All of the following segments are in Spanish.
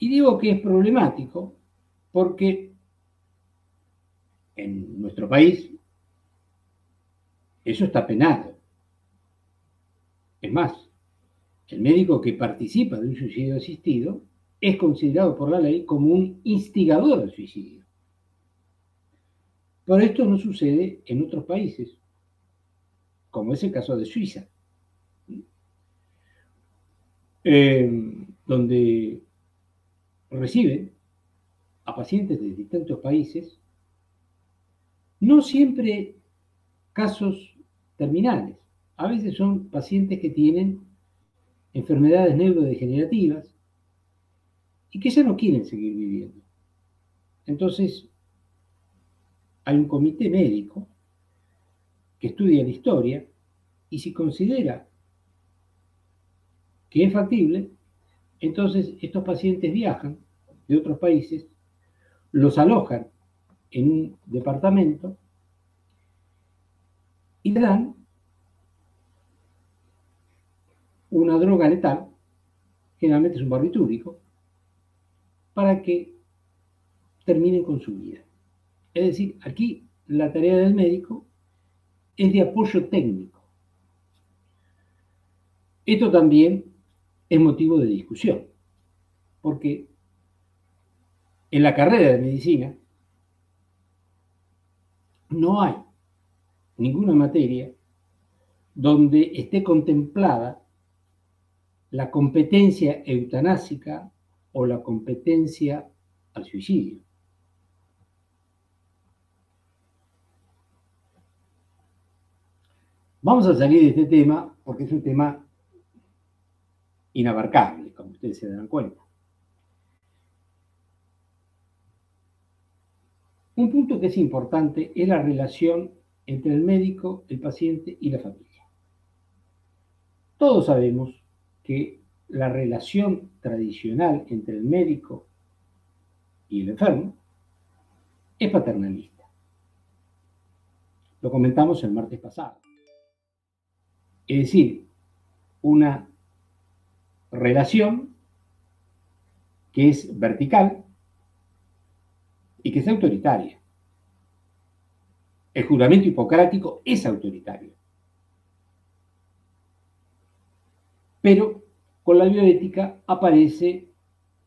Y digo que es problemático porque en nuestro país eso está penado. Es más, el médico que participa de un suicidio asistido es considerado por la ley como un instigador al suicidio. Pero esto no sucede en otros países, como es el caso de Suiza, donde reciben a pacientes de distintos países, no siempre casos terminales. A veces son pacientes que tienen enfermedades neurodegenerativas y que ya no quieren seguir viviendo. Entonces, hay un comité médico que estudia la historia y si considera que es factible, entonces estos pacientes viajan de otros países, los alojan en un departamento y le dan una droga letal, generalmente es un barbitúrico, para que terminen con su vida. Es decir, aquí la tarea del médico es de apoyo técnico. Esto también es motivo de discusión, porque en la carrera de medicina no hay ninguna materia donde esté contemplada la competencia eutanásica o la competencia al suicidio. Vamos a salir de este tema porque es un tema inabarcable, como ustedes se dan cuenta. Un punto que es importante es la relación entre el médico, el paciente y la familia. Todos sabemos que la relación tradicional entre el médico y el enfermo es paternalista. Lo comentamos el martes pasado. Es decir, una relación que es vertical y que es autoritaria. El juramento hipocrático es autoritario. Pero con la bioética aparece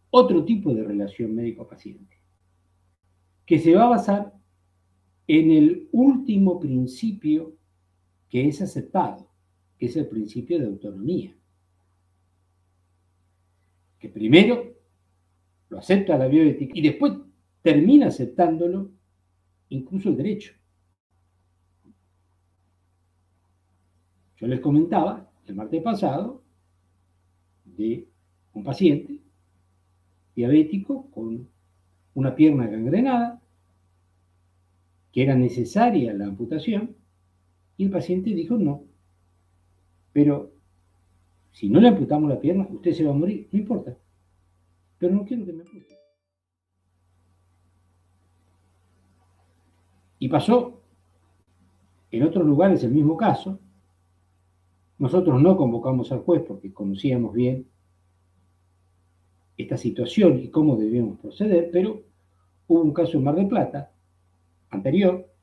otro tipo de relación médico-paciente, que se va a basar en el último principio que es aceptado, que es el principio de autonomía. Que primero lo acepta la bioética y después termina aceptándolo incluso el derecho. Yo les comentaba el martes pasado de un paciente diabético con una pierna gangrenada, que era necesaria la amputación, y el paciente dijo no, pero si no le amputamos la pierna, usted se va a morir, no importa, pero no quiero que me ampute. Y pasó en otros lugares el mismo caso. Nosotros no convocamos al juez porque conocíamos bien esta situación y cómo debíamos proceder, pero hubo un caso en Mar del Plata, anterior,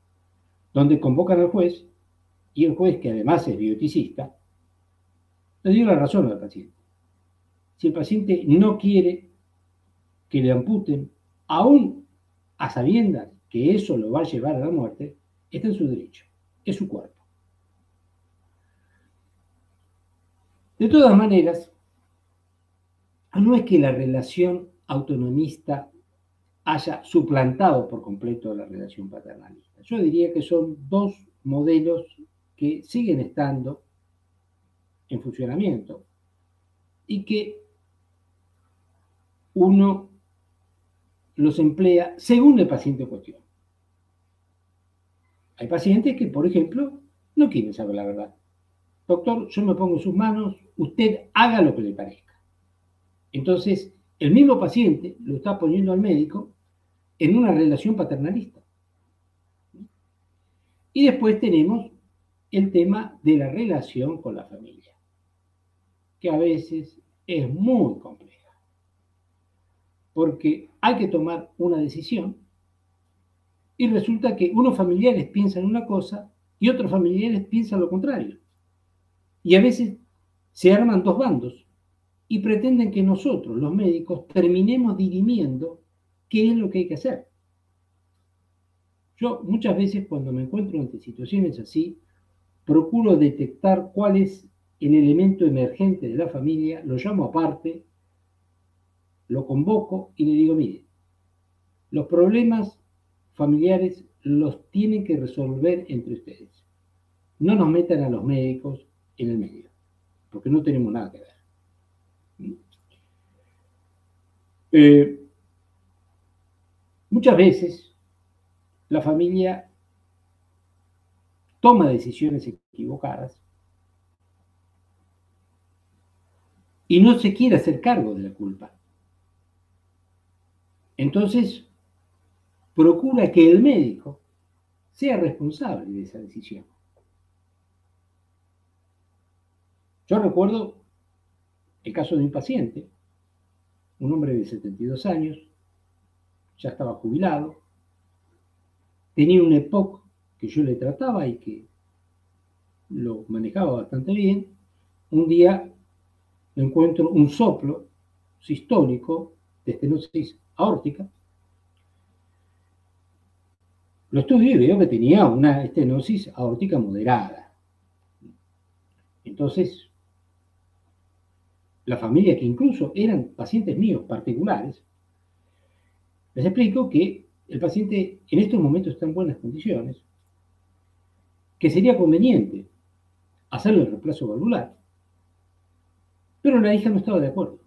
donde convocan al juez y el juez, que además es bioeticista, le dio la razón al paciente. Si el paciente no quiere que le amputen, aún a sabiendas que eso lo va a llevar a la muerte, está en su derecho, es su cuerpo. De todas maneras, no es que la relación autonomista haya suplantado por completo la relación paternalista. Yo diría que son dos modelos que siguen estando en funcionamiento y que uno los emplea según el paciente en cuestión. Hay pacientes que, por ejemplo, no quieren saber la verdad. Doctor, yo me pongo en sus manos, usted haga lo que le parezca. Entonces, el mismo paciente lo está poniendo al médico en una relación paternalista. Y después tenemos el tema de la relación con la familia, que a veces es muy compleja. porque hay que tomar una decisión y resulta que unos familiares piensan una cosa y otros familiares piensan lo contrario. Y a veces se arman dos bandos y pretenden que nosotros, los médicos, terminemos dirimiendo qué es lo que hay que hacer. Yo muchas veces cuando me encuentro ante situaciones así, procuro detectar cuál es el elemento emergente de la familia, lo llamo aparte, lo convoco y le digo, mire, los problemas familiares los tienen que resolver entre ustedes. No nos metan a los médicos en el medio, porque no tenemos nada que ver. Muchas veces la familia toma decisiones equivocadas y no se quiere hacer cargo de la culpa. Entonces, procura que el médico sea responsable de esa decisión. Yo recuerdo el caso de un paciente, un hombre de 72 años, ya estaba jubilado, tenía un EPOC que yo le trataba y que lo manejaba bastante bien. Un día encuentro un soplo sistólico de estenosis aórtica. Lo estudio y veo que tenía una estenosis aórtica moderada. Entonces, la familia, que incluso eran pacientes míos particulares, les explico que el paciente en estos momentos está en buenas condiciones, que sería conveniente hacerle el reemplazo valvular, pero la hija no estaba de acuerdo.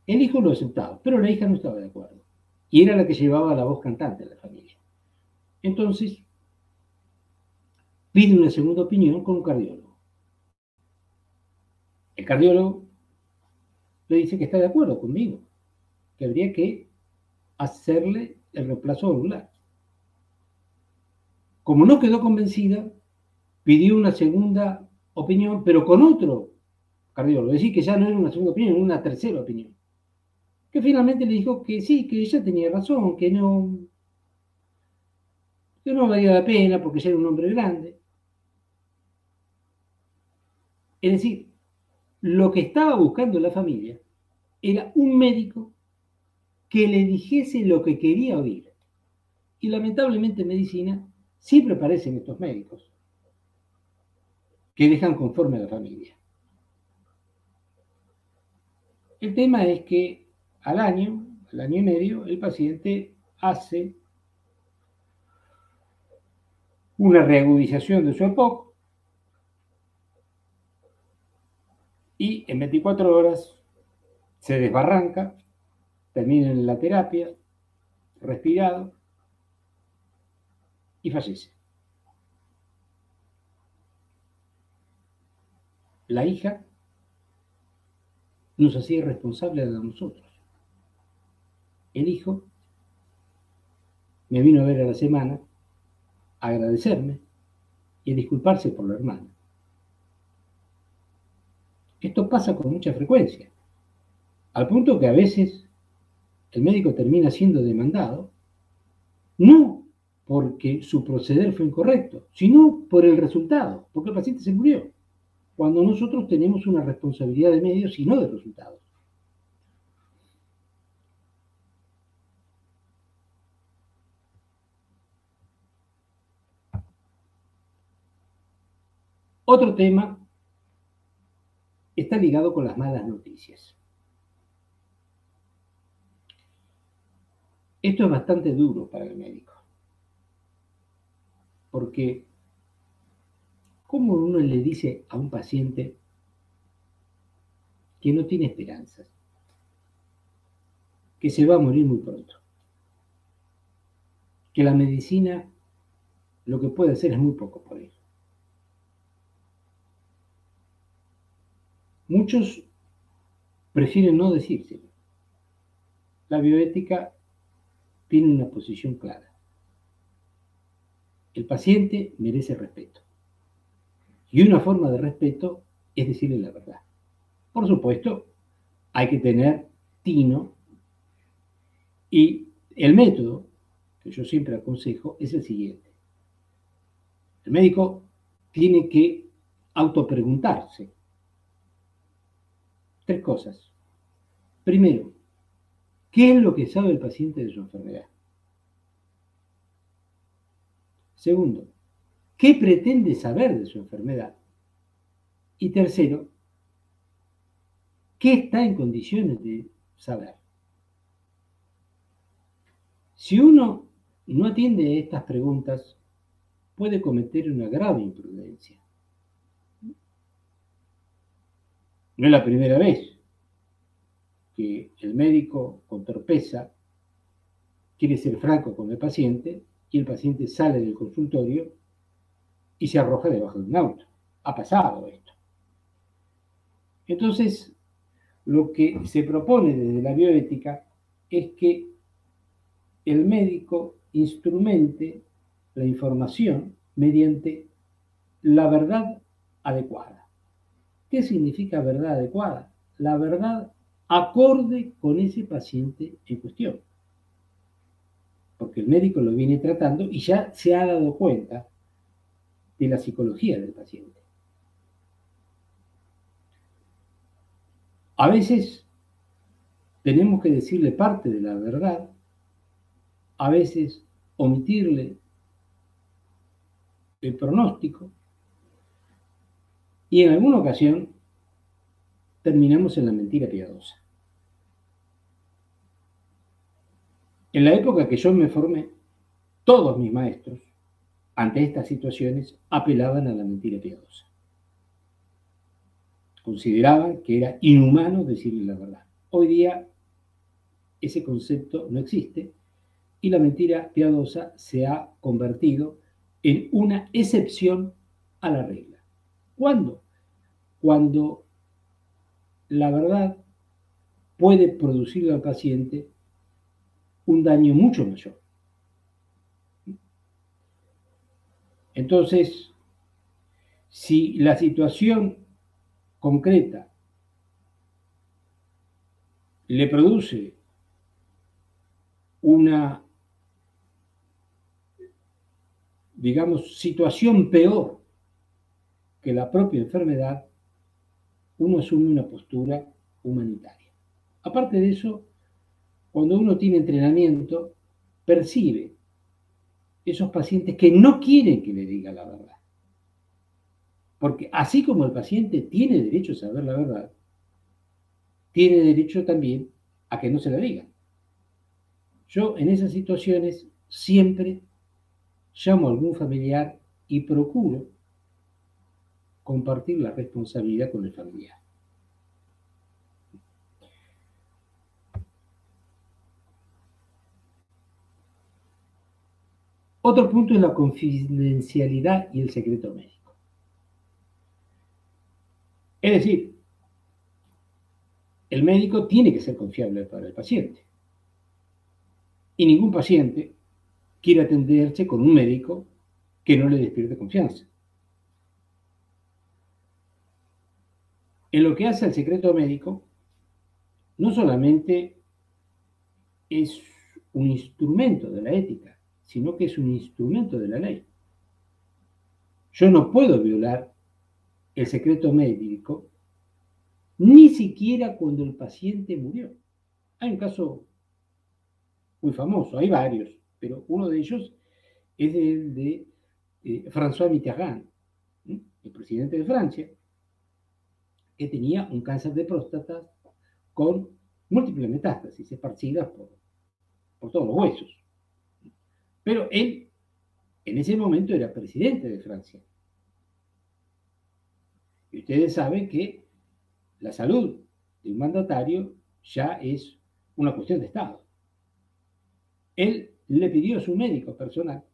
El hijo lo aceptaba, pero la hija no estaba de acuerdo. Y era la que llevaba la voz cantante de la familia. Entonces, pide una segunda opinión con un cardiólogo. El cardiólogo le dice que está de acuerdo conmigo, que habría que hacerle el reemplazo valvular. Como no quedó convencida, pidió una segunda opinión, pero con otro cardiólogo. Es decir, que ya no era una segunda opinión, era una tercera opinión. Que finalmente le dijo que sí, que ella tenía razón, que no valía la pena porque ya era un hombre grande. Es decir, lo que estaba buscando la familia era un médico que le dijese lo que quería oír. Y lamentablemente en medicina siempre aparecen estos médicos que dejan conforme a la familia. El tema es que al año y medio, el paciente hace una reagudización de su EPOC y en 24 horas se desbarranca, termina en la terapia, respirado y fallece. La hija nos hacía responsables de nosotros. El hijo me vino a ver a la semana a agradecerme y a disculparse por la hermana. Esto pasa con mucha frecuencia, al punto que a veces el médico termina siendo demandado, no porque su proceder fue incorrecto, sino por el resultado, porque el paciente se murió, cuando nosotros tenemos una responsabilidad de medios y no de resultados. Otro tema está ligado con las malas noticias. Esto es bastante duro para el médico, porque ¿cómo uno le dice a un paciente que no tiene esperanzas, que se va a morir muy pronto, que la medicina lo que puede hacer es muy poco por él? Muchos prefieren no decírselo. La bioética tiene una posición clara. El paciente merece respeto. Y una forma de respeto es decirle la verdad. Por supuesto, hay que tener tino Y el método que yo siempre aconsejo es el siguiente. El médico tiene que autopreguntarse tres cosas. Primero, ¿qué es lo que sabe el paciente de su enfermedad? Segundo, ¿qué pretende saber de su enfermedad? Y tercero, ¿qué está en condiciones de saber? Si uno no atiende estas preguntas, puede cometer una grave imprudencia. No es la primera vez que el médico, con torpeza, quiere ser franco con el paciente y el paciente sale del consultorio y se arroja debajo de un auto. Ha pasado esto. Entonces, lo que se propone desde la bioética es que el médico instrumente la información mediante la verdad adecuada. ¿Qué significa verdad adecuada? La verdad acorde con ese paciente en cuestión. Porque el médico lo viene tratando y ya se ha dado cuenta de la psicología del paciente. A veces tenemos que decirle parte de la verdad, a veces omitirle el pronóstico y en alguna ocasión terminamos en la mentira piadosa. En la época que yo me formé, todos mis maestros, ante estas situaciones, apelaban a la mentira piadosa. Consideraban que era inhumano decirle la verdad. Hoy día ese concepto no existe y la mentira piadosa se ha convertido en una excepción a la regla. ¿Cuándo? Cuando la verdad puede producirle al paciente un daño mucho mayor. Entonces, si la situación concreta le produce una, digamos, situación peor que la propia enfermedad, uno asume una postura humanitaria. Aparte de eso, cuando uno tiene entrenamiento, percibe esos pacientes que no quieren que le diga la verdad. Porque así como el paciente tiene derecho a saber la verdad, tiene derecho también a que no se la digan. Yo en esas situaciones siempre llamo a algún familiar y procuro compartir la responsabilidad con el familiar. Otro punto es la confidencialidad y el secreto médico. Es decir, el médico tiene que ser confiable para el paciente. Y ningún paciente quiere atenderse con un médico que no le despierte confianza. En lo que hace al secreto médico, no solamente es un instrumento de la ética, sino que es un instrumento de la ley. Yo no puedo violar el secreto médico ni siquiera cuando el paciente murió. Hay un caso muy famoso, hay varios, pero uno de ellos es el de François Mitterrand, el presidente de Francia, que tenía un cáncer de próstata con múltiples metástasis esparcidas por todos los huesos. Pero él, en ese momento, era presidente de Francia. Y ustedes saben que la salud de un mandatario ya es una cuestión de Estado. Él le pidió a su médico personal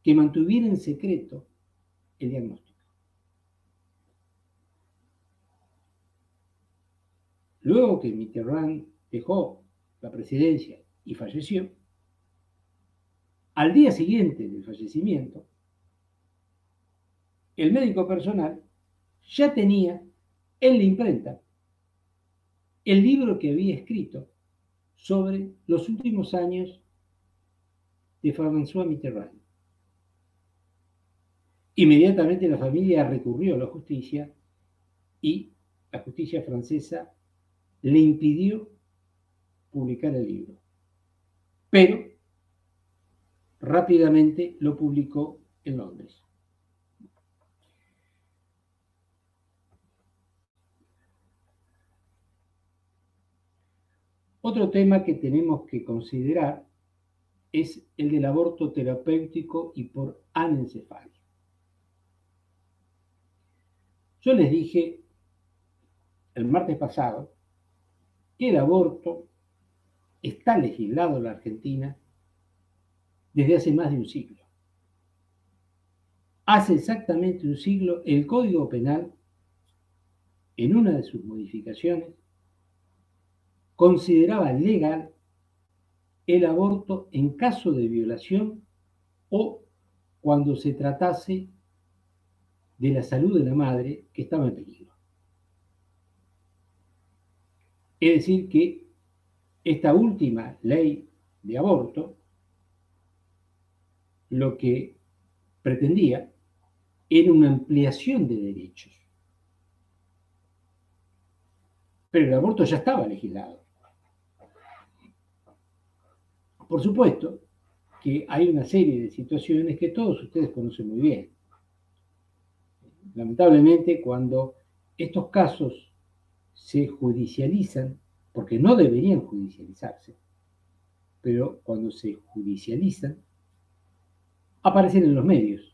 que mantuviera en secreto el diagnóstico. Luego que Mitterrand dejó la presidencia y falleció, al día siguiente del fallecimiento, el médico personal ya tenía en la imprenta el libro que había escrito sobre los últimos años de François Mitterrand. Inmediatamente la familia recurrió a la justicia y la justicia francesa le impidió publicar el libro. Pero rápidamente lo publicó en Londres. Otro tema que tenemos que considerar es el del aborto terapéutico y por anencefalia. Yo les dije el martes pasado que el aborto está legislado en la Argentina desde hace más de un siglo. Hace exactamente un siglo el Código Penal, en una de sus modificaciones, consideraba legal el aborto en caso de violación o cuando se tratase de la salud de la madre que estaba en peligro. Es decir, que esta última ley de aborto lo que pretendía era una ampliación de derechos. Pero el aborto ya estaba legislado. Por supuesto que hay una serie de situaciones que todos ustedes conocen muy bien. Lamentablemente, cuando estos casos se judicializan, porque no deberían judicializarse, pero cuando se judicializan, aparecen en los medios.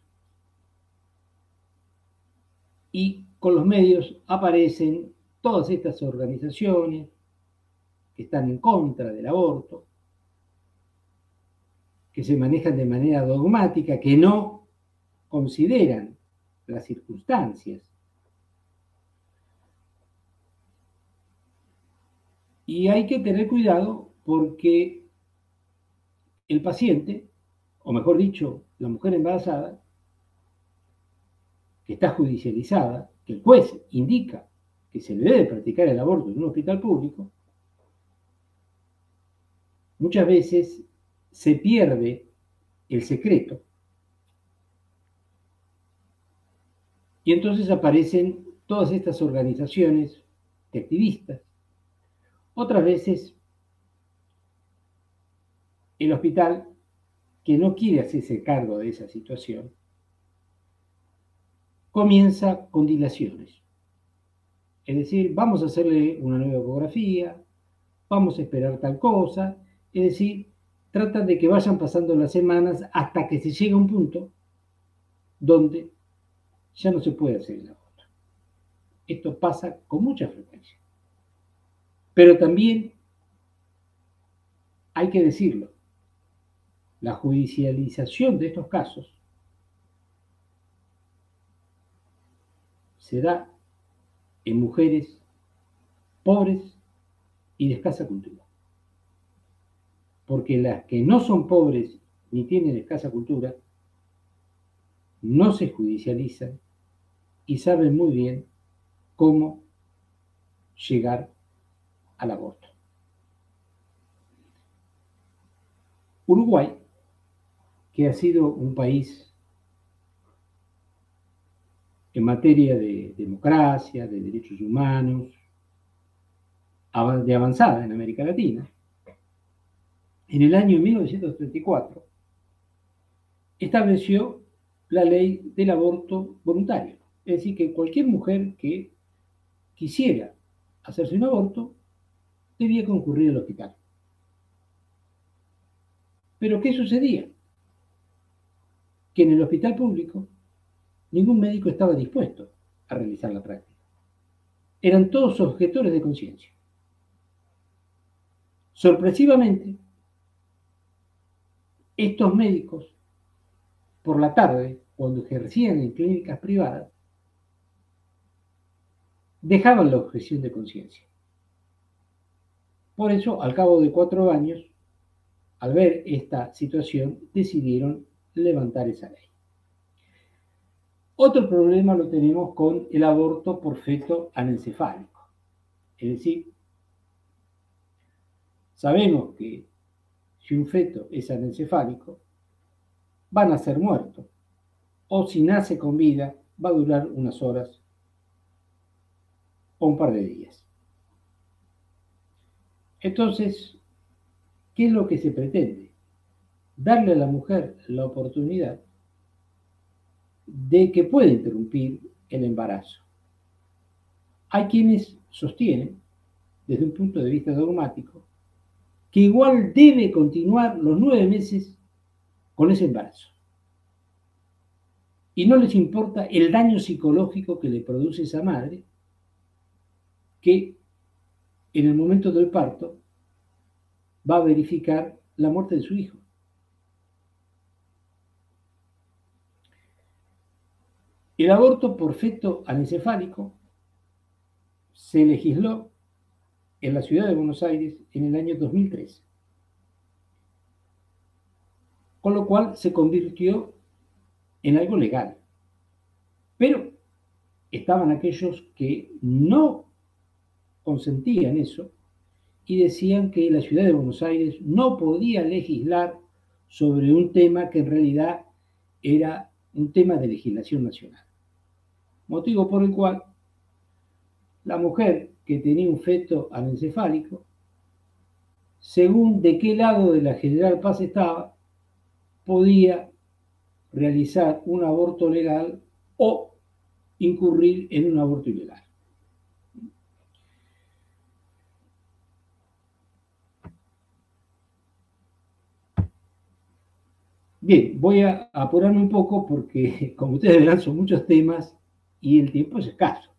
Y con los medios aparecen todas estas organizaciones que están en contra del aborto, que se manejan de manera dogmática, que no consideran las circunstancias. Y hay que tener cuidado porque el paciente, o mejor dicho, la mujer embarazada, que está judicializada, que el juez indica que se le debe practicar el aborto en un hospital público, muchas veces se pierde el secreto y entonces aparecen todas estas organizaciones de activistas. Otras veces el hospital, que no quiere hacerse cargo de esa situación, comienza con dilaciones. Es decir, vamos a hacerle una nueva ecografía, vamos a esperar tal cosa, es decir, tratan de que vayan pasando las semanas hasta que se llegue a un punto donde ya no se puede hacer el aborto. Esto pasa con mucha frecuencia. Pero también hay que decirlo, la judicialización de estos casos se da en mujeres pobres y de escasa cultura. Porque las que no son pobres ni tienen escasa cultura, no se judicializan y saben muy bien cómo llegar al aborto. Uruguay, que ha sido un país en materia de democracia, de derechos humanos, de avanzada en América Latina, en el año 1934 estableció la ley del aborto voluntario. Es decir, que cualquier mujer que quisiera hacerse un aborto debía concurrir al hospital. Pero ¿qué sucedía? Que en el hospital público ningún médico estaba dispuesto a realizar la práctica. Eran todos objetores de conciencia. Sorpresivamente, estos médicos, por la tarde, cuando ejercían en clínicas privadas, dejaban la objeción de conciencia. Por eso, al cabo de 4 años, al ver esta situación, decidieron levantar esa ley. Otro problema lo tenemos con el aborto por feto anencefálico. Es decir, Sabemos que si un feto es anencefálico, van a ser muertos. O si nace con vida, va a durar unas horas o un par de días. Entonces, ¿qué es lo que se pretende? Darle a la mujer la oportunidad de que pueda interrumpir el embarazo. Hay quienes sostienen, desde un punto de vista dogmático, que igual debe continuar los 9 meses con ese embarazo. Y no les importa el daño psicológico que le produce esa madre, que en el momento del parto va a verificar la muerte de su hijo. El aborto por feto anencefálico se legisló en la ciudad de Buenos Aires en el año 2013, con lo cual se convirtió en algo legal. Pero estaban aquellos que no consentían eso y decían que la ciudad de Buenos Aires no podía legislar sobre un tema que en realidad era un tema de legislación nacional. Motivo por el cual la mujer que tenía un feto anencefálico, según de qué lado de la General Paz estaba, podía realizar un aborto legal o incurrir en un aborto ilegal. Bien, voy a apurarme un poco porque, como ustedes verán, son muchos temas y el tiempo es escaso.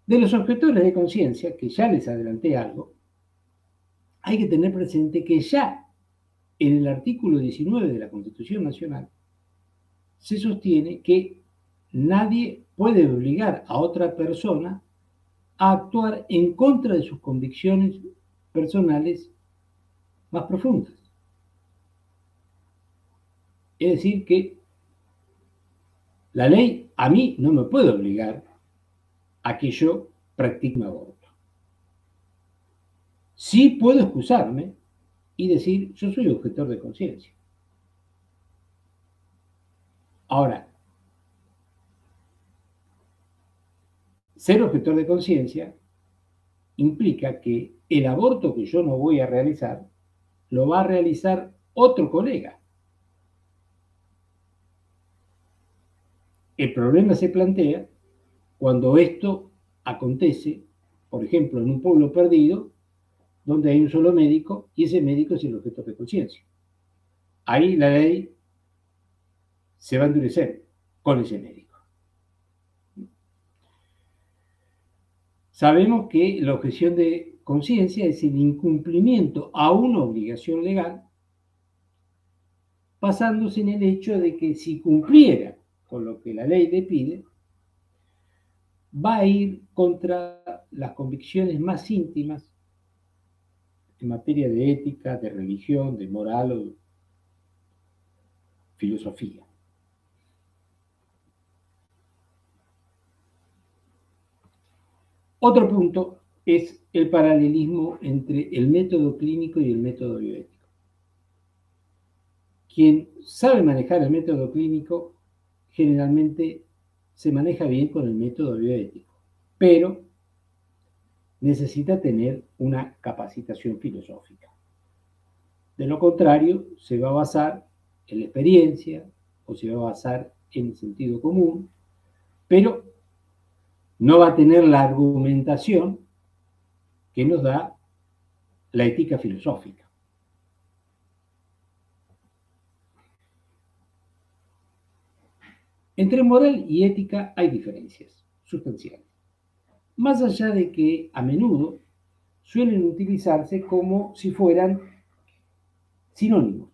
De los objetores de conciencia, que ya les adelanté algo, hay que tener presente que ya en el artículo 19 de la Constitución Nacional se sostiene que nadie puede obligar a otra persona a actuar en contra de sus convicciones personales más profundas. Es decir, que la ley a mí no me puede obligar a que yo practique un aborto. Sí puedo excusarme y decir, yo soy objetor de conciencia. Ahora, ser objetor de conciencia implica que el aborto que yo no voy a realizar, lo va a realizar otro colega. El problema se plantea cuando esto acontece, por ejemplo, en un pueblo perdido, donde hay un solo médico y ese médico es el objetor de conciencia. Ahí la ley se va a endurecer con ese médico. Sabemos que la objeción de conciencia es el incumplimiento a una obligación legal, basándose en el hecho de que si cumpliera con lo que la ley le pide, va a ir contra las convicciones más íntimas en materia de ética, de religión, de moral o filosofía. Otro punto es el paralelismo entre el método clínico y el método bioético. Quien sabe manejar el método clínico generalmente se maneja bien con el método bioético, pero necesita tener una capacitación filosófica. De lo contrario, se va a basar en la experiencia o se va a basar en el sentido común, pero no va a tener la argumentación que nos da la ética filosófica. Entre moral y ética hay diferencias sustanciales, más allá de que a menudo suelen utilizarse como si fueran sinónimos.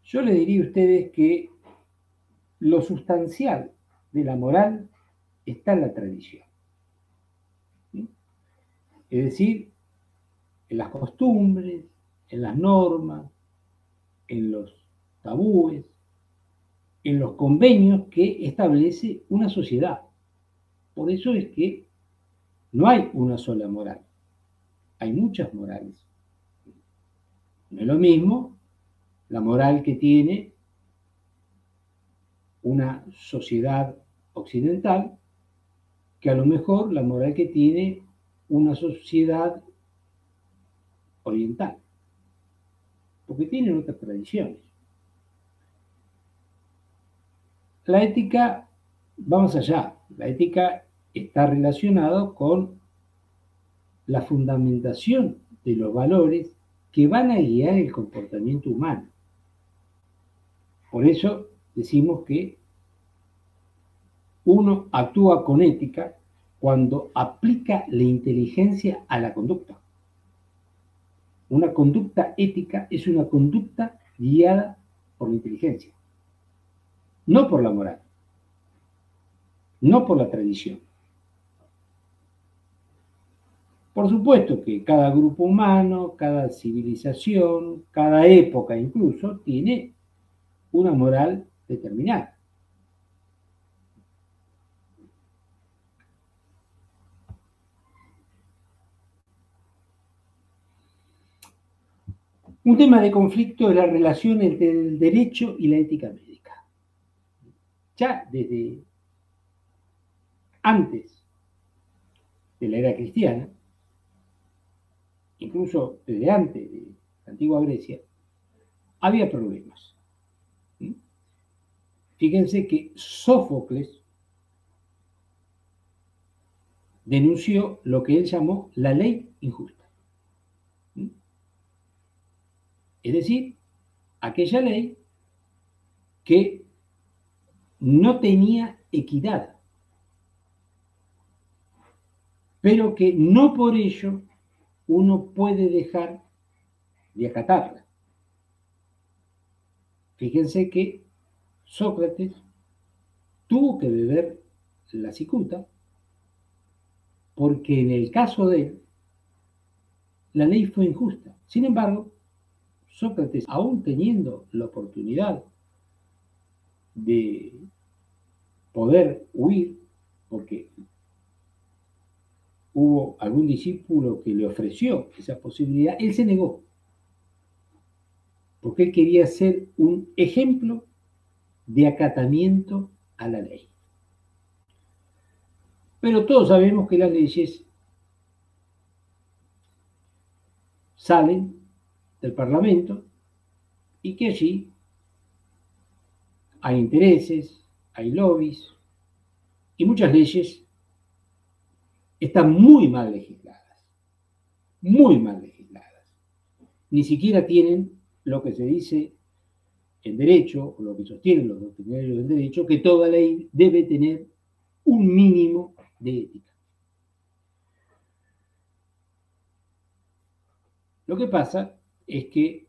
Yo les diría a ustedes que lo sustancial de la moral está en la tradición. Es decir, en las costumbres, en las normas, en los tabúes, en los convenios que establece una sociedad. Por eso es que No hay una sola moral, hay muchas morales. No es lo mismo la moral que tiene una sociedad occidental que a lo mejor la moral que tiene una sociedad oriental, porque tienen otras tradiciones. La ética va más allá. La ética está relacionada con la fundamentación de los valores que van a guiar el comportamiento humano. Por eso decimos que uno actúa con ética cuando aplica la inteligencia a la conducta. Una conducta ética es una conducta guiada por la inteligencia, no por la moral, no por la tradición. Por supuesto que cada grupo humano, cada civilización, cada época incluso, tiene una moral determinada. Un tema de conflicto es la relación entre el derecho y la ética médica. Ya desde antes de la era cristiana, incluso desde antes de la antigua Grecia, había problemas. Fíjense que Sófocles denunció lo que él llamó la ley injusta. Es decir, aquella ley que no tenía equidad, pero que no por ello uno puede dejar de acatarla. Fíjense que Sócrates tuvo que beber la cicuta porque en el caso de él la ley fue injusta. Sin embargo, Sócrates, aún teniendo la oportunidad de poder huir, porque hubo algún discípulo que le ofreció esa posibilidad, él se negó, porque él quería ser un ejemplo de acatamiento a la ley. Pero todos sabemos que las leyes salen del Parlamento y que allí hay intereses, hay lobbies y muchas leyes están muy mal legisladas, muy mal legisladas. Ni siquiera tienen lo que se dice en derecho, o lo que sostienen los doctrinarios del derecho, que toda ley debe tener un mínimo de ética. Lo que pasa es que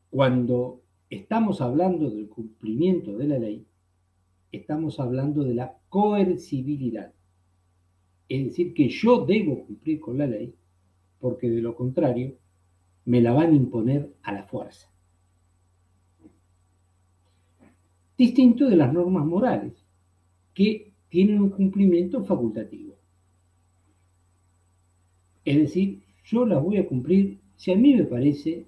cuando estamos hablando del cumplimiento de la ley, estamos hablando de la coercibilidad. Es decir, que yo debo cumplir con la ley porque de lo contrario me la van a imponer a la fuerza. Distinto de las normas morales, que tienen un cumplimiento facultativo. Es decir, yo las voy a cumplir si a mí me parece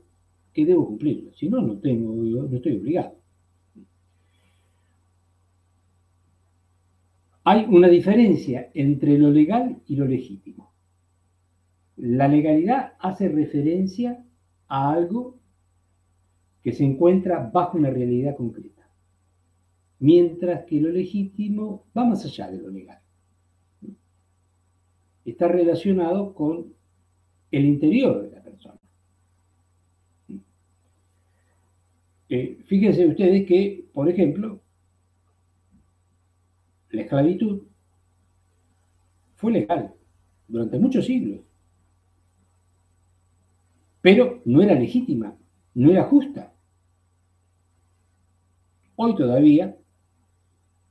que debo cumplirlas. Si no, no estoy obligado. Hay una diferencia entre lo legal y lo legítimo. La legalidad hace referencia a algo que se encuentra bajo una realidad concreta, mientras que lo legítimo va más allá de lo legal. Está relacionado con el interior de la persona. Fíjense ustedes que, por ejemplo, la esclavitud fue legal durante muchos siglos, pero no era legítima, no era justa. Hoy todavía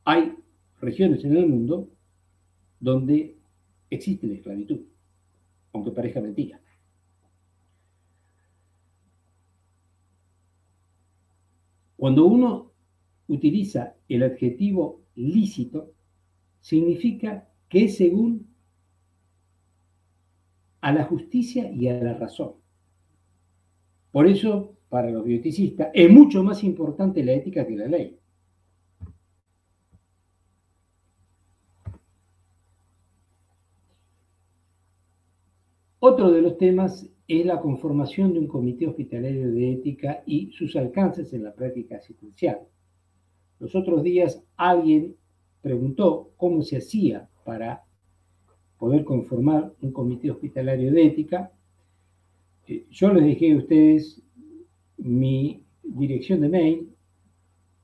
hay regiones en el mundo donde existe la esclavitud, aunque parezca mentira. Cuando uno utiliza el adjetivo lícito, significa que es según a la justicia y a la razón. Por eso, para los bioeticistas, es mucho más importante la ética que la ley. Otro de los temas es la conformación de un comité hospitalario de ética y sus alcances en la práctica asistencial. Los otros días alguien preguntó cómo se hacía para poder conformar un comité hospitalario de ética. Yo les dejé a ustedes mi dirección de mail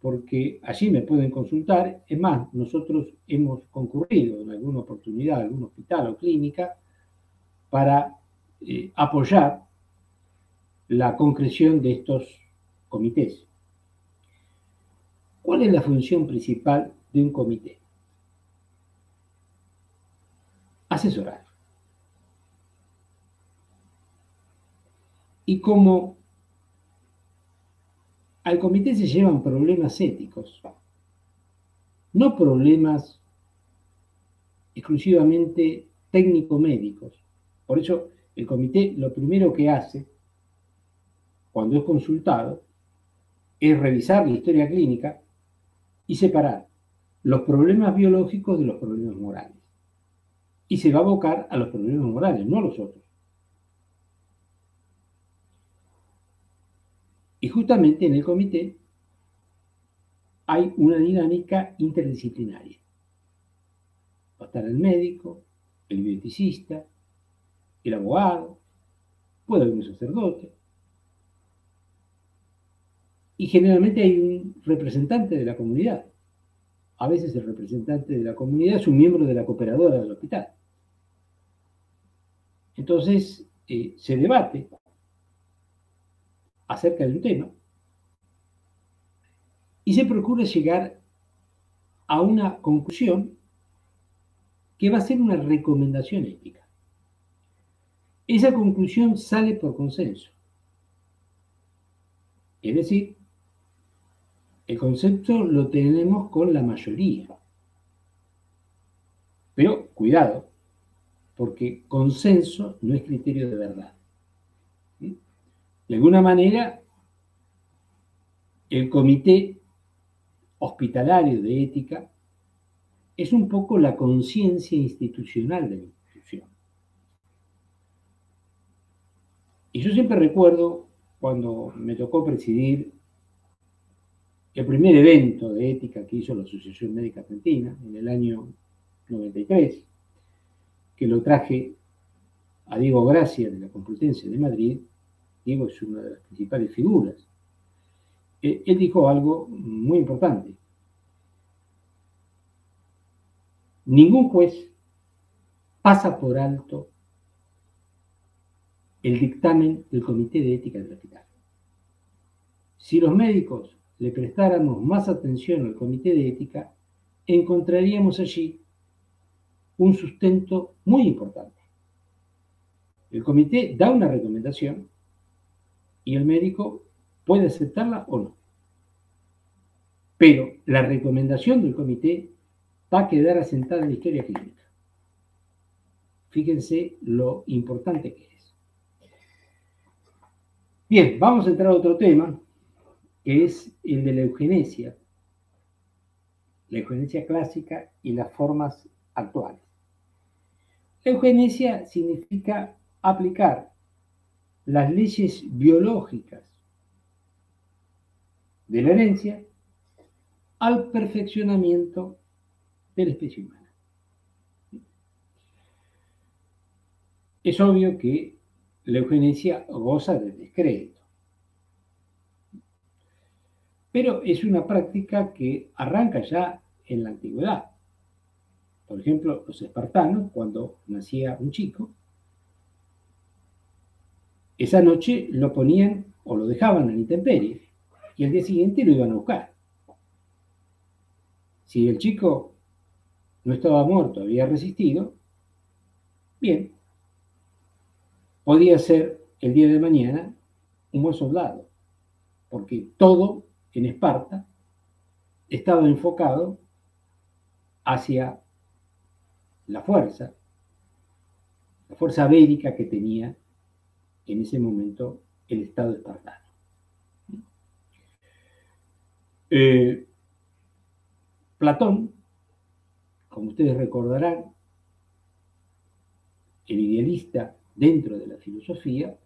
porque allí me pueden consultar. Es más, nosotros hemos concurrido en alguna oportunidad a algún hospital o clínica para apoyar la concreción de estos comités. ¿Cuál es la función principal de un comité? Asesorar. Y como al comité se llevan problemas éticos, no problemas exclusivamente técnico-médicos. Por eso el comité lo primero que hace cuando es consultado es revisar la historia clínica y separar los problemas biológicos de los problemas morales. Y se va a abocar a los problemas morales, no a los otros. Y justamente en el comité hay una dinámica interdisciplinaria. Va a estar el médico, el bioeticista, el abogado, puede haber un sacerdote. Y generalmente hay un representante de la comunidad. A veces el representante de la comunidad es un miembro de la cooperadora del hospital. Entonces se debate acerca de un tema y se procura llegar a una conclusión que va a ser una recomendación ética. Esa conclusión sale por consenso. Es decir, el concepto lo tenemos con la mayoría. Pero cuidado, porque consenso no es criterio de verdad. De alguna manera, el comité hospitalario de ética es un poco la conciencia institucional de la institución. Y yo siempre recuerdo cuando me tocó presidir el primer evento de ética que hizo la Asociación Médica Argentina en el año 93, que lo traje a Diego Gracia de la Complutense de Madrid. Diego es una de las principales figuras. Él dijo algo muy importante. Ningún juez pasa por alto el dictamen del Comité de Ética del Hospital. Si los médicos le prestáramos más atención al Comité de Ética, encontraríamos allí un sustento muy importante. El comité da una recomendación y el médico puede aceptarla o no. Pero la recomendación del comité va a quedar asentada en la historia clínica. Fíjense lo importante que es. Bien, vamos a entrar a otro tema, que es el de la eugenesia clásica y las formas actuales. La eugenesia significa aplicar las leyes biológicas de la herencia al perfeccionamiento de la especie humana. Es obvio que la eugenesia goza de descrédito, pero es una práctica que arranca ya en la antigüedad. Por ejemplo, los espartanos, cuando nacía un chico, esa noche lo ponían o lo dejaban en la intemperie y al día siguiente lo iban a buscar. Si el chico no estaba muerto, había resistido, bien, podía ser el día de mañana un buen soldado, porque todo en Esparta estaba enfocado hacia la fuerza bélica que tenía en ese momento el Estado espartano. Platón, como ustedes recordarán, el idealista dentro de la filosofía,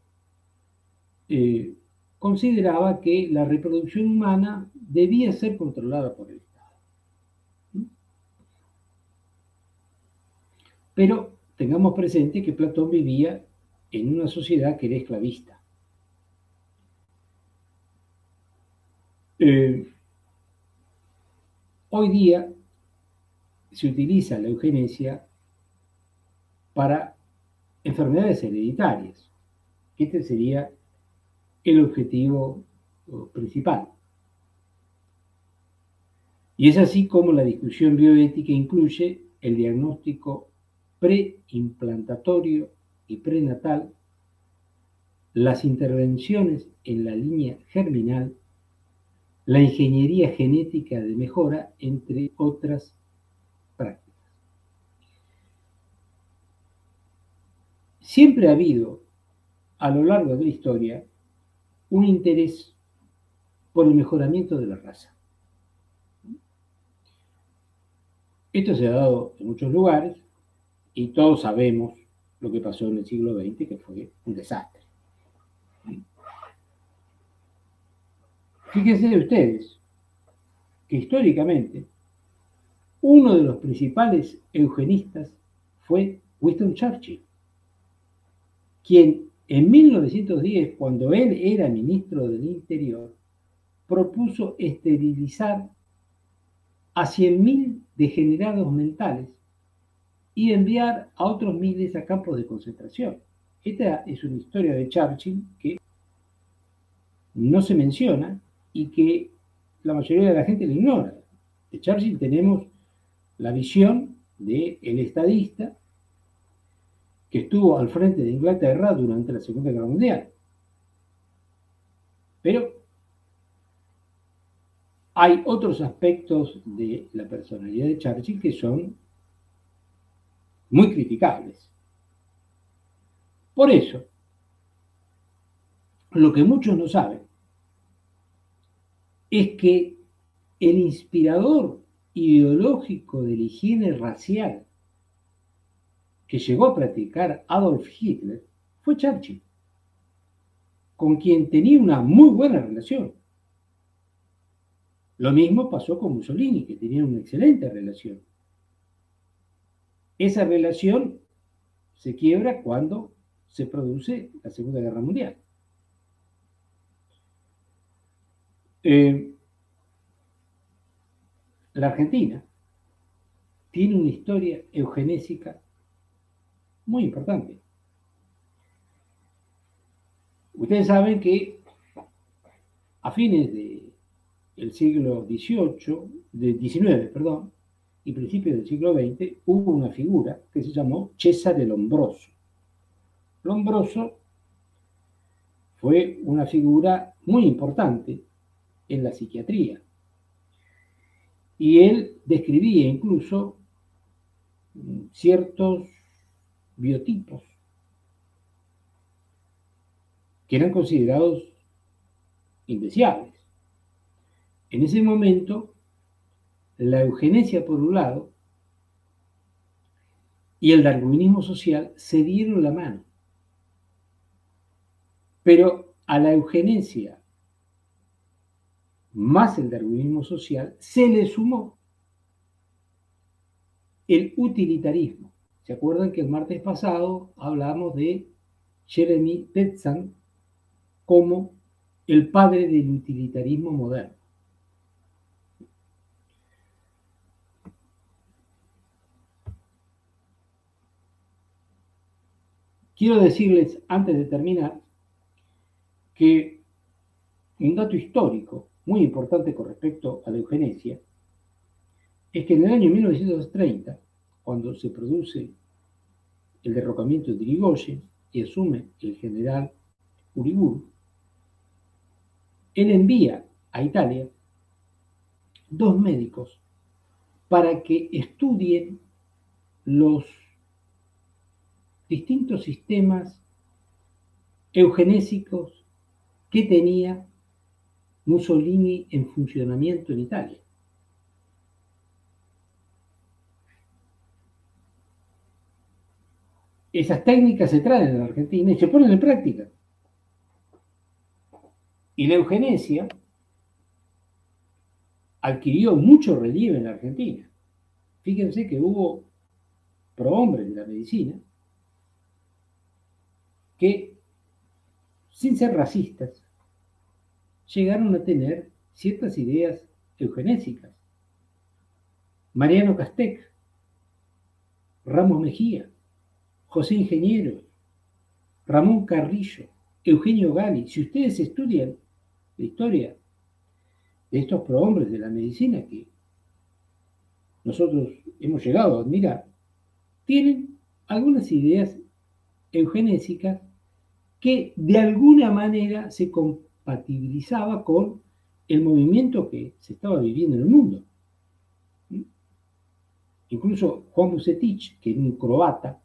consideraba que la reproducción humana debía ser controlada por el Estado. Pero tengamos presente que Platón vivía en una sociedad que era esclavista. Hoy día se utiliza la eugenesia para enfermedades hereditarias. Este sería el objetivo principal. Y es así como la discusión bioética incluye el diagnóstico preimplantatorio y prenatal, las intervenciones en la línea germinal, la ingeniería genética de mejora, entre otras prácticas. Siempre ha habido, a lo largo de la historia, un interés por el mejoramiento de la raza. Esto se ha dado en muchos lugares y todos sabemos lo que pasó en el siglo XX, que fue un desastre. Fíjense ustedes que históricamente uno de los principales eugenistas fue Winston Churchill, quien en 1910, cuando él era ministro del Interior, propuso esterilizar a 100.000 degenerados mentales y enviar a otros miles a campos de concentración. Esta es una historia de Churchill que no se menciona y que la mayoría de la gente la ignora. De Churchill tenemos la visión del estadista que estuvo al frente de Inglaterra durante la Segunda Guerra Mundial. Pero hay otros aspectos de la personalidad de Churchill que son muy criticables. Por eso, lo que muchos no saben es que el inspirador ideológico de la higiene racial que llegó a practicar Adolf Hitler fue Churchill, con quien tenía una muy buena relación. Lo mismo pasó con Mussolini, que tenía una excelente relación. Esa relación se quiebra cuando se produce la Segunda Guerra Mundial. La Argentina tiene una historia eugenésica muy importante. Ustedes saben que a fines del siglo XIX, y principios del siglo XX, hubo una figura que se llamó Cesare Lombroso. Lombroso fue una figura muy importante en la psiquiatría. Y él describía incluso ciertos biotipos que eran considerados indeseables. En ese momento, la eugenesia por un lado y el darwinismo social se dieron la mano. Pero a la eugenesia más el darwinismo social se le sumó el utilitarismo. ¿Se acuerdan que el martes pasado hablamos de Jeremy Tetzan como el padre del utilitarismo moderno? Quiero decirles, antes de terminar, que un dato histórico muy importante con respecto a la eugenesia es que en el año 1930, cuando se produce el derrocamiento de Irigoyen y asume el general Uriburu, él envía a Italia 2 médicos para que estudien los distintos sistemas eugenésicos que tenía Mussolini en funcionamiento en Italia. Esas técnicas se traen a la Argentina y se ponen en práctica. Y la eugenesia adquirió mucho relieve en la Argentina. Fíjense que hubo prohombres de la medicina que, sin ser racistas, llegaron a tener ciertas ideas eugenésicas. Mariano Castec, Ramos Mejía, José Ingeniero, Ramón Carrillo, Eugenio Gali. Si ustedes estudian la historia de estos prohombres de la medicina que nosotros hemos llegado a admirar, tienen algunas ideas eugenésicas que de alguna manera se compatibilizaba con el movimiento que se estaba viviendo en el mundo. Incluso Juan Bucetich, que era un croata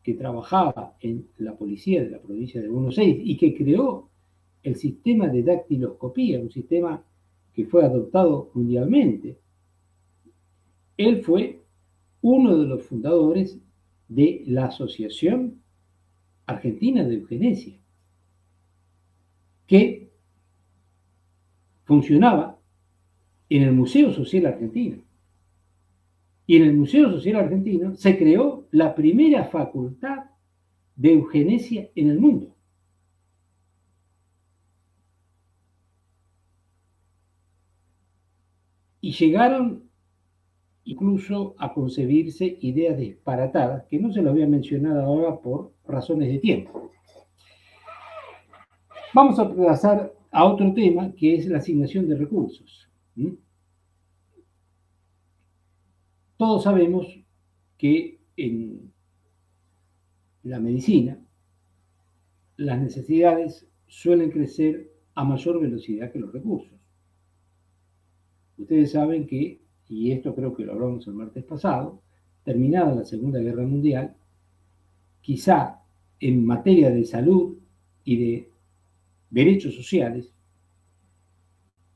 que trabajaba en la policía de la provincia de Buenos Aires y que creó el sistema de dactiloscopía, un sistema que fue adoptado mundialmente, él fue uno de los fundadores de la Asociación Argentina de Eugenesia, que funcionaba en el Museo Social Argentino. Y en el Museo Social Argentino se creó la primera facultad de eugenesia en el mundo. Y llegaron incluso a concebirse ideas disparatadas, que no se lo había mencionado ahora por razones de tiempo. Vamos a pasar a otro tema, que es la asignación de recursos. Todos sabemos que en la medicina las necesidades suelen crecer a mayor velocidad que los recursos. Ustedes saben que, y esto creo que lo hablamos el martes pasado, terminada la Segunda Guerra Mundial, quizá en materia de salud y de derechos sociales,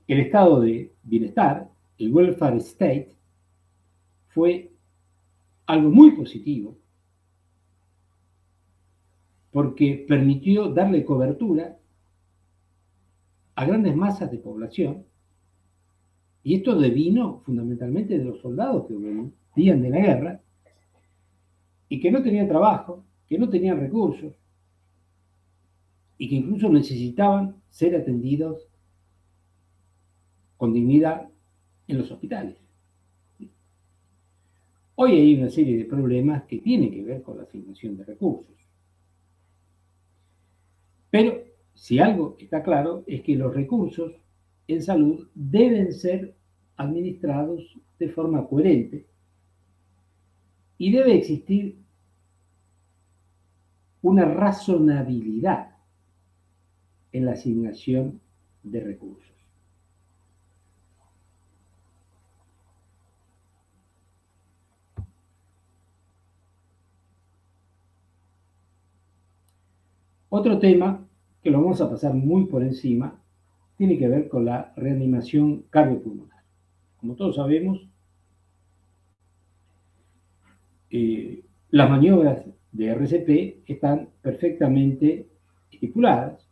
el estado de bienestar, el welfare state, fue algo muy positivo porque permitió darle cobertura a grandes masas de población, y esto devino fundamentalmente de los soldados que venían de la guerra y que no tenían trabajo, que no tenían recursos y que incluso necesitaban ser atendidos con dignidad en los hospitales. Hoy hay una serie de problemas que tienen que ver con la asignación de recursos. Pero si algo está claro es que los recursos en salud deben ser administrados de forma coherente y debe existir una razonabilidad en la asignación de recursos. Otro tema que lo vamos a pasar muy por encima tiene que ver con la reanimación cardiopulmonar. Como todos sabemos, las maniobras de RCP están perfectamente estipuladas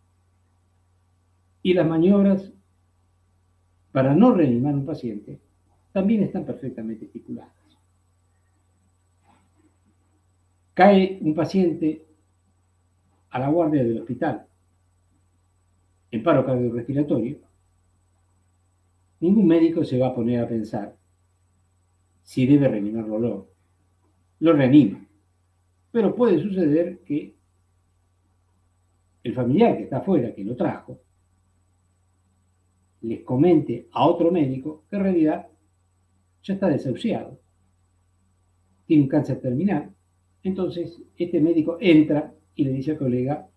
y las maniobras para no reanimar a un paciente también están perfectamente estipuladas. Cae un paciente a la guardia del hospital en paro cardiorrespiratorio, ningún médico se va a poner a pensar si debe reanimarlo o no. Lo reanima. Pero puede suceder que el familiar que está afuera, que lo trajo, les comente a otro médico que en realidad ya está desahuciado, tiene un cáncer terminal. Entonces, este médico entra y le dice al colega,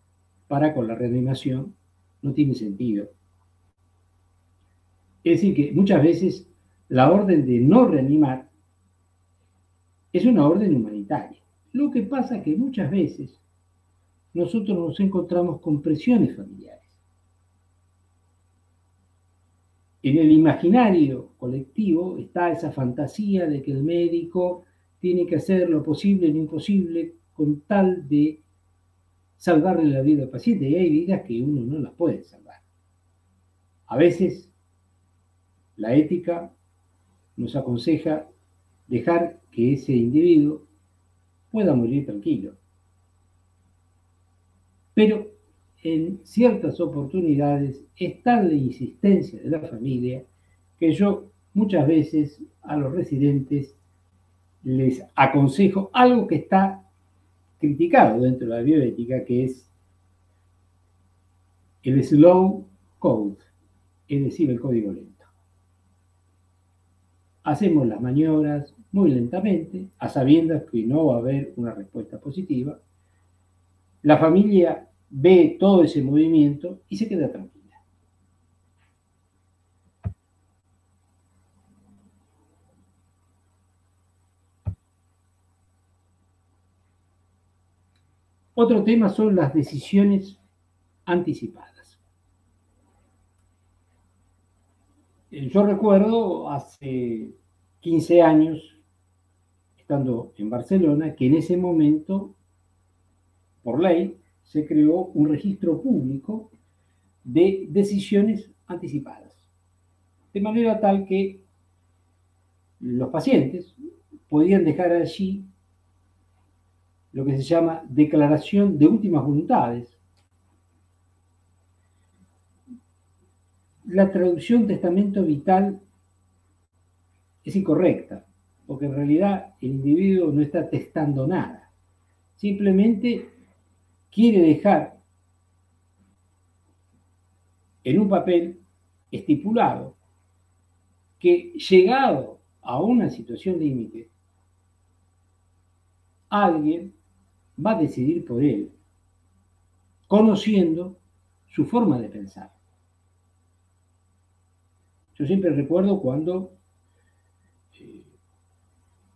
para con la reanimación, no tiene sentido. Es decir, que muchas veces la orden de no reanimar es una orden humanitaria. Lo que pasa es que muchas veces nosotros nos encontramos con presiones familiares. En el imaginario colectivo está esa fantasía de que el médico tiene que hacer lo posible y lo imposible con tal de salvarle la vida al paciente. Y hay vidas que uno no las puede salvar. A veces la ética nos aconseja dejar que ese individuo pueda morir tranquilo. Pero en ciertas oportunidades es tal la insistencia de la familia que yo muchas veces a los residentes les aconsejo algo que está criticado dentro de la bioética, que es el slow code, es decir, el código lento. Hacemos las maniobras muy lentamente, a sabiendas que no va a haber una respuesta positiva. La familia ve todo ese movimiento y se queda tranquila. Otro tema son las decisiones anticipadas. Yo recuerdo hace 15 años, estando en Barcelona, que en ese momento, por ley, se creó un registro público de decisiones anticipadas. De manera tal que los pacientes podían dejar allí lo que se llama declaración de últimas voluntades. La traducción testamento vital es incorrecta, porque en realidad el individuo no está testando nada. Simplemente quiere dejar en un papel estipulado que, llegado a una situación límite, alguien va a decidir por él, conociendo su forma de pensar. Yo siempre recuerdo cuando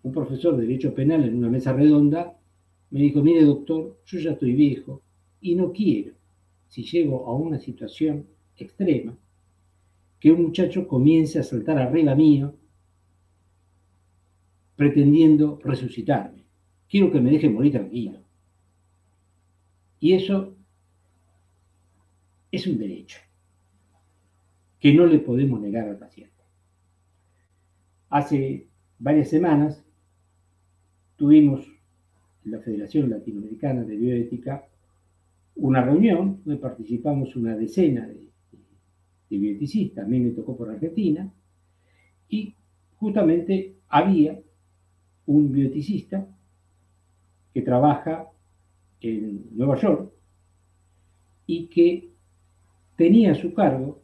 un profesor de Derecho Penal en una mesa redonda me dijo: mire doctor, yo ya estoy viejo y no quiero, si llego a una situación extrema, que un muchacho comience a saltar arriba mío pretendiendo resucitarme. Quiero que me deje morir tranquilo. Y eso es un derecho que no le podemos negar al paciente. Hace varias semanas tuvimos en la Federación Latinoamericana de Bioética una reunión donde participamos una decena de bioeticistas. A mí me tocó por Argentina, y justamente había un bioeticista que trabaja en Nueva York y que tenía a su cargo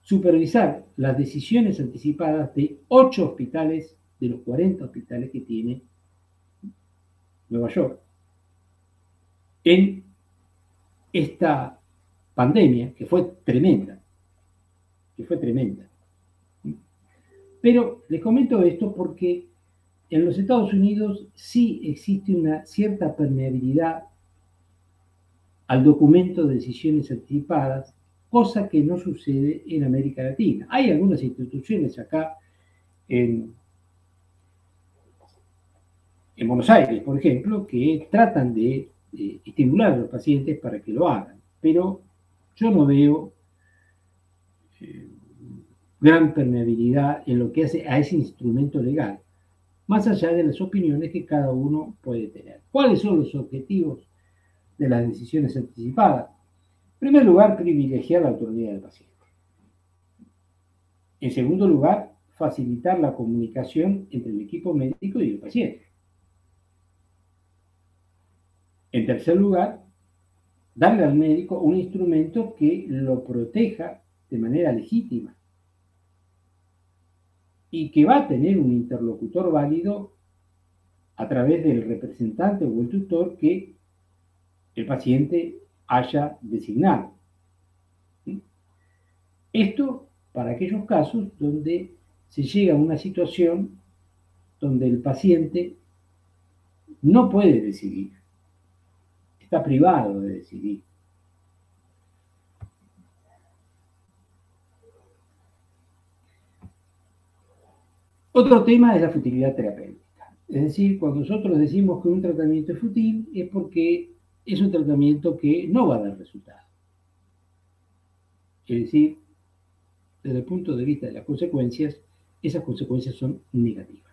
supervisar las decisiones anticipadas de 8 hospitales de los 40 hospitales que tiene Nueva York en esta pandemia que fue tremenda, Pero les comento esto porque en los Estados Unidos sí existe una cierta permeabilidad al documento de decisiones anticipadas, cosa que no sucede en América Latina. Hay algunas instituciones acá en Buenos Aires, por ejemplo, que tratan de estimular a los pacientes para que lo hagan, pero yo no veo gran permeabilidad en lo que hace a ese instrumento legal, más allá de las opiniones que cada uno puede tener. ¿Cuáles son los objetivos de las decisiones anticipadas? En primer lugar, privilegiar la autonomía del paciente. En segundo lugar, facilitar la comunicación entre el equipo médico y el paciente. En tercer lugar, darle al médico un instrumento que lo proteja de manera legítima y que va a tener un interlocutor válido a través del representante o el tutor que el paciente haya designado. Esto para aquellos casos donde se llega a una situación donde el paciente no puede decidir, está privado de decidir. Otro tema es la futilidad terapéutica. Es decir, cuando nosotros decimos que un tratamiento es fútil, es porque es un tratamiento que no va a dar resultado. Es decir, desde el punto de vista de las consecuencias, esas consecuencias son negativas.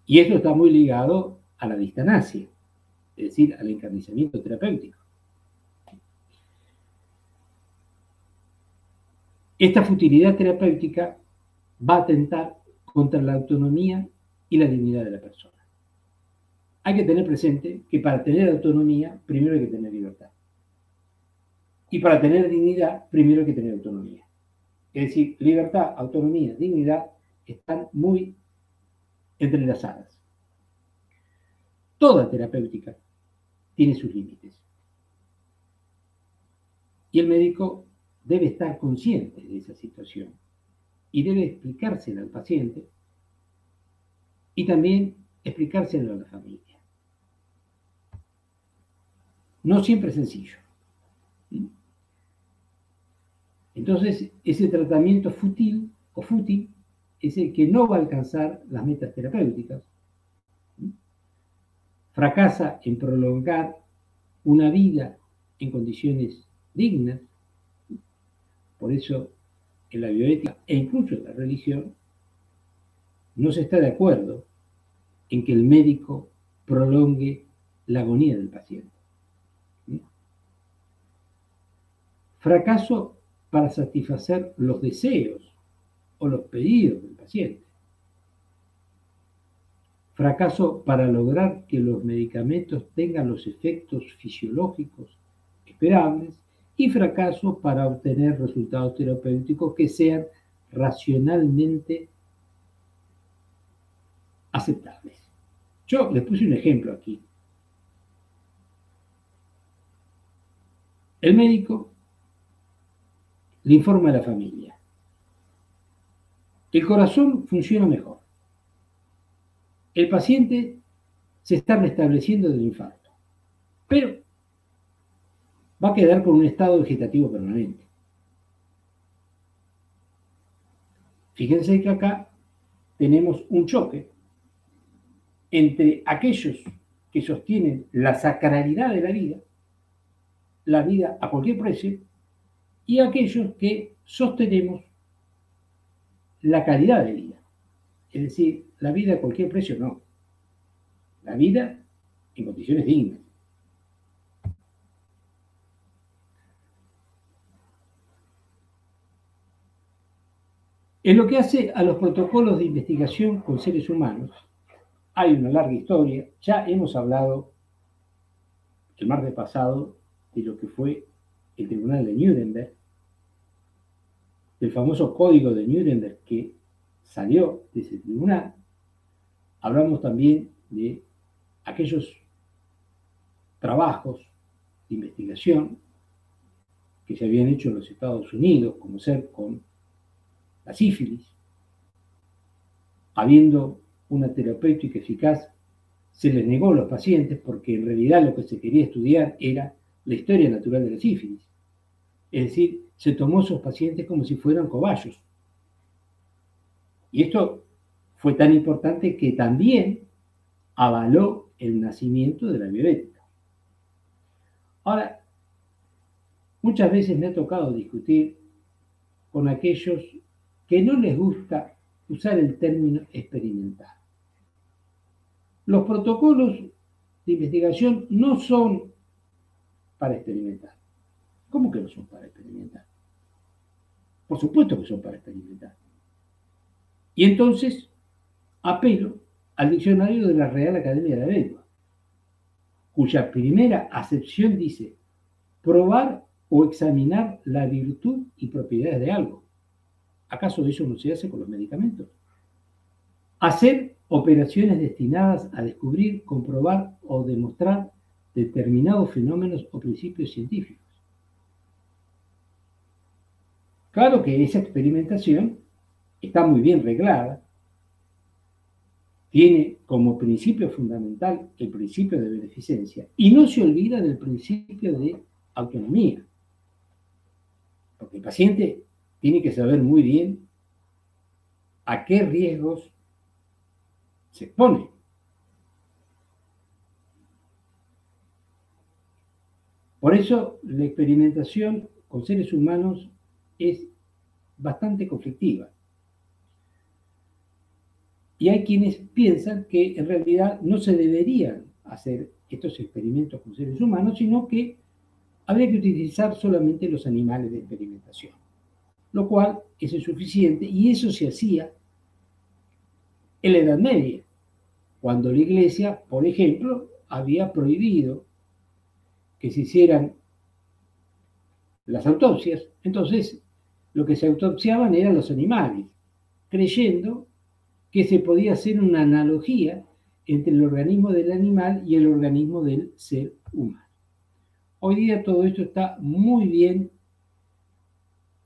Y esto está muy ligado a la distanasia, es decir, al encarnizamiento terapéutico. Esta futilidad terapéutica va a atentar contra la autonomía y la dignidad de la persona. Hay que tener presente que para tener autonomía, primero hay que tener libertad. Y para tener dignidad, primero hay que tener autonomía. Es decir, libertad, autonomía, dignidad están muy entrelazadas. Toda terapéutica tiene sus límites. Y el médico debe estar consciente de esa situación y debe explicársela al paciente y también explicárselo a la familia. No siempre es sencillo. Entonces, ese tratamiento fútil es el que no va a alcanzar las metas terapéuticas. Fracasa en prolongar una vida en condiciones dignas. Por eso, en la bioética e incluso en la religión, no se está de acuerdo en que el médico prolongue la agonía del paciente. Fracaso para satisfacer los deseos o los pedidos del paciente. Fracaso para lograr que los medicamentos tengan los efectos fisiológicos esperables y fracaso para obtener resultados terapéuticos que sean racionalmente aceptables. Yo les puse un ejemplo aquí. El médico le informa a la familia. El corazón funciona mejor. El paciente se está restableciendo del infarto, pero va a quedar con un estado vegetativo permanente. Fíjense que acá tenemos un choque entre aquellos que sostienen la sacralidad de la vida a cualquier precio, y aquellos que sostenemos la calidad de vida. Es decir, la vida a cualquier precio no. La vida en condiciones dignas. En lo que hace a los protocolos de investigación con seres humanos, hay una larga historia. Ya hemos hablado el martes pasado de lo que fue el Tribunal de Nuremberg, del famoso Código de Nuremberg que salió de ese tribunal. Hablamos también de aquellos trabajos de investigación que se habían hecho en los Estados Unidos, como ser con la sífilis. Habiendo una terapéutica eficaz, se les negó a los pacientes porque en realidad lo que se quería estudiar era la historia natural de la sífilis. Es decir, se tomó a esos pacientes como si fueran cobayos. Y esto fue tan importante que también avaló el nacimiento de la bioética. Ahora, muchas veces me ha tocado discutir con aquellos que no les gusta usar el término experimental. Los protocolos de investigación no son para experimentar. ¿Cómo que no son para experimentar? Por supuesto que son para experimentar. Y entonces apelo al diccionario de la Real Academia de la Lengua, cuya primera acepción dice probar o examinar la virtud y propiedades de algo. ¿Acaso eso no se hace con los medicamentos? Hacer operaciones destinadas a descubrir, comprobar o demostrar determinados fenómenos o principios científicos. Claro que esa experimentación está muy bien reglada tiene como principio fundamental el principio de beneficencia y no se olvida del principio de autonomía. Porque el paciente tiene que saber muy bien a qué riesgos se expone. Por eso la experimentación con seres humanos es bastante conflictiva. Y hay quienes piensan que en realidad no se deberían hacer estos experimentos con seres humanos, sino que habría que utilizar solamente los animales de experimentación, lo cual es insuficiente, y eso se hacía en la Edad Media, cuando la Iglesia, por ejemplo, había prohibido que se hicieran las autopsias. Entonces, lo que se autopsiaban eran los animales, creyendo que se podía hacer una analogía entre el organismo del animal y el organismo del ser humano. Hoy día todo esto está muy bien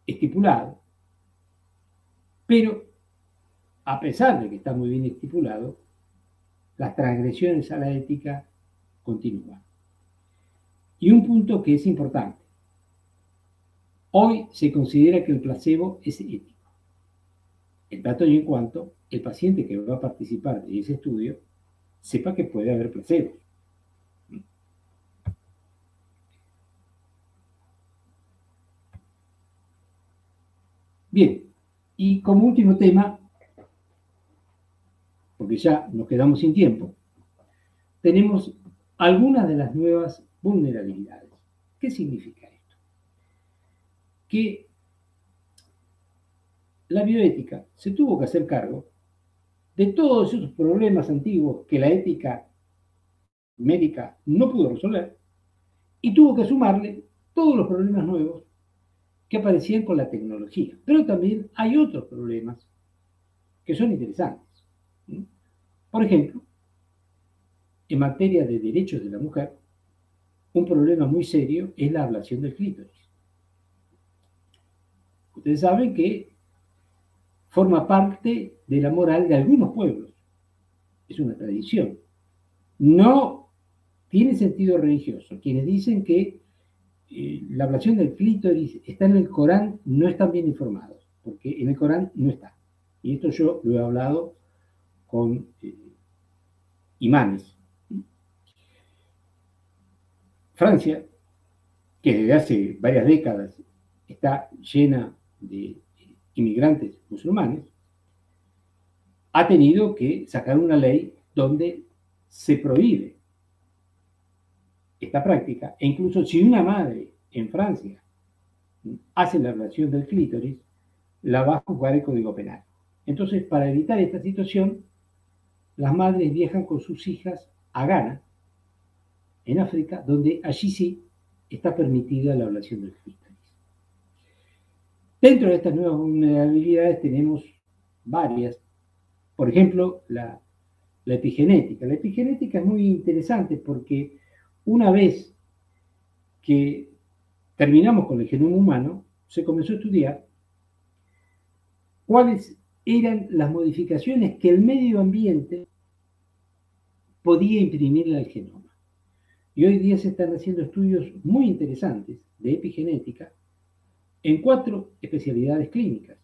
estipulado, pero a pesar de que está muy bien estipulado, las transgresiones a la ética continúan. Y un punto que es importante: hoy se considera que el placebo es ético, en tanto y en cuanto el paciente que va a participar de ese estudio sepa que puede haber placebos. Bien, y como último tema, porque ya nos quedamos sin tiempo, tenemos algunas de las nuevas vulnerabilidades. ¿Qué significa esto? Que la bioética se tuvo que hacer cargo de todos esos problemas antiguos que la ética médica no pudo resolver, y tuvo que sumarle todos los problemas nuevos que aparecían con la tecnología. Pero también hay otros problemas que son interesantes. Por ejemplo, en materia de derechos de la mujer, un problema muy serio es la ablación del clítoris. Ustedes saben que forma parte de la moral de algunos pueblos. Es una tradición. No tiene sentido religioso. Quienes dicen que la ablación del clítoris está en el Corán no están bien informados, porque en el Corán no está. Y esto yo lo he hablado con imanes. Francia, que desde hace varias décadas está llena de inmigrantes musulmanes, ha tenido que sacar una ley donde se prohíbe esta práctica, e incluso si una madre en Francia hace la ablación del clítoris, la va a juzgar el Código Penal. Entonces, para evitar esta situación, las madres viajan con sus hijas a Ghana, en África, donde allí sí está permitida la ablación del clítoris. Dentro de estas nuevas vulnerabilidades tenemos varias. Por ejemplo, la epigenética. La epigenética es muy interesante porque una vez que terminamos con el genoma humano, se comenzó a estudiar cuáles eran las modificaciones que el medio ambiente podía imprimirle al genoma. Y hoy día se están haciendo estudios muy interesantes de epigenética en 4 especialidades clínicas: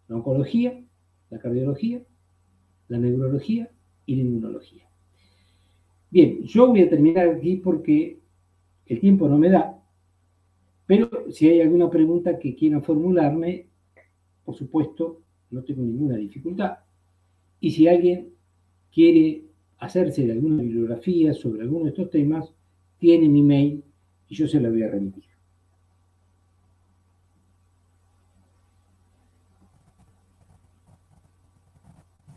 la oncología, la cardiología, la neurología y la inmunología. Bien, yo voy a terminar aquí porque el tiempo no me da, pero si hay alguna pregunta que quieran formularme, por supuesto, no tengo ninguna dificultad. Y si alguien quiere hacerse de alguna bibliografía sobre alguno de estos temas, tiene mi mail y yo se la voy a remitir.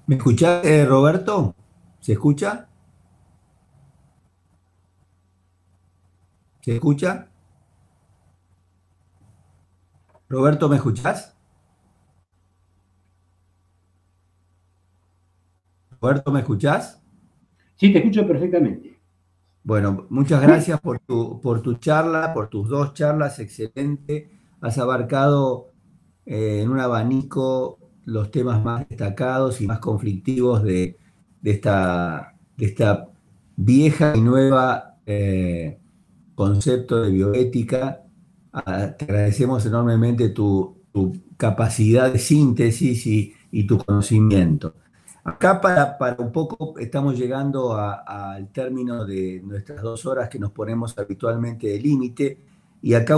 ¿Me escuchás, Roberto? ¿Se escucha? ¿Se escucha? Roberto, ¿me escuchás? Roberto, ¿me escuchás? Sí, te escucho perfectamente. Bueno, muchas gracias por tu charla, por tus 2 charlas, excelente. Has abarcado en un abanico los temas más destacados y más conflictivos de esta vieja y nueva concepto de bioética. Te agradecemos enormemente tu capacidad de síntesis y tu conocimiento. Acá para un poco estamos llegando al término de nuestras 2 horas que nos ponemos habitualmente de límite, y acá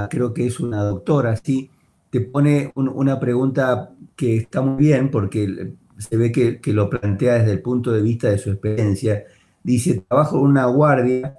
creo que es una doctora, sí, te pone una pregunta que está muy bien porque se ve que lo plantea desde el punto de vista de su experiencia. Dice: trabajo en una guardia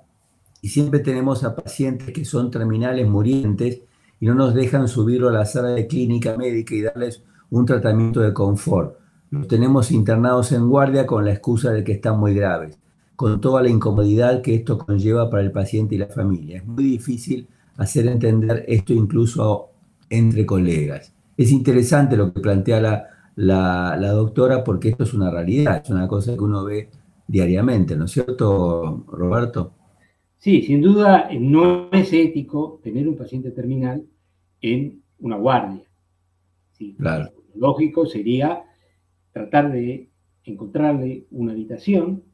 y siempre tenemos a pacientes que son terminales murientes y no nos dejan subirlo a la sala de clínica médica y darles un tratamiento de confort. Los tenemos internados en guardia con la excusa de que están muy graves, con toda la incomodidad que esto conlleva para el paciente y la familia. Es muy difícil hacer entender esto incluso entre colegas. Es interesante lo que plantea la doctora, porque esto es una realidad, es una cosa que uno ve diariamente, ¿no es cierto, Roberto? Sí, sin duda no es ético tener un paciente terminal en una guardia. Sí, Claro, lo lógico sería tratar de encontrarle una habitación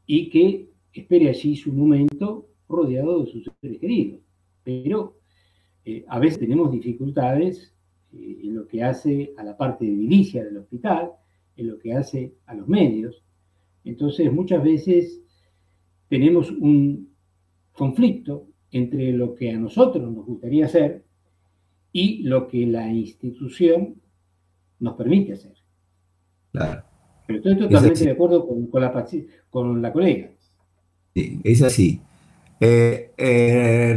y que espere allí su momento rodeado de sus seres queridos. Pero a veces tenemos dificultades en lo que hace a la parte edilicia del hospital, en lo que hace a los medios. Entonces, muchas veces tenemos un conflicto entre lo que a nosotros nos gustaría hacer y lo que la institución nos permite hacer. claro. Pero estoy Es totalmente así, de acuerdo con la colega. sí, es así.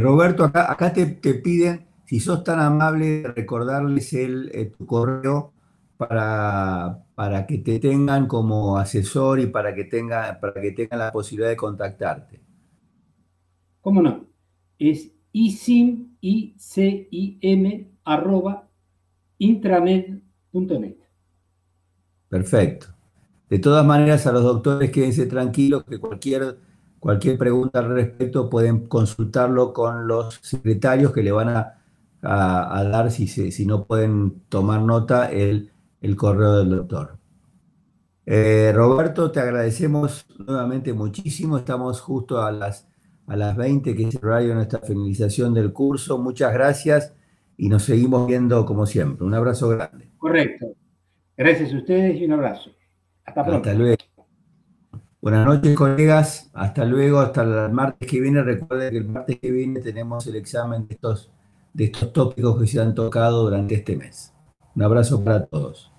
Roberto, acá te piden, si sos tan amable, de recordarles tu correo para que te tengan como asesor y para que tengan la posibilidad de contactarte. ¿Cómo no? Es icim, arroba intramed.net. Perfecto. De todas maneras, a los doctores quédense tranquilos que cualquier pregunta al respecto pueden consultarlo con los secretarios que le van a dar, si no pueden tomar nota, el correo del doctor. Roberto, te agradecemos nuevamente muchísimo. Estamos justo a las 20, que es el horario de nuestra finalización del curso. Muchas gracias y nos seguimos viendo como siempre. Un abrazo grande. Correcto. Gracias a ustedes y un abrazo. Hasta Hasta pronto. luego. Buenas noches, colegas. Hasta luego, hasta el martes que viene. Recuerden que el martes que viene tenemos el examen de estos tópicos que se han tocado durante este mes. Un abrazo para todos.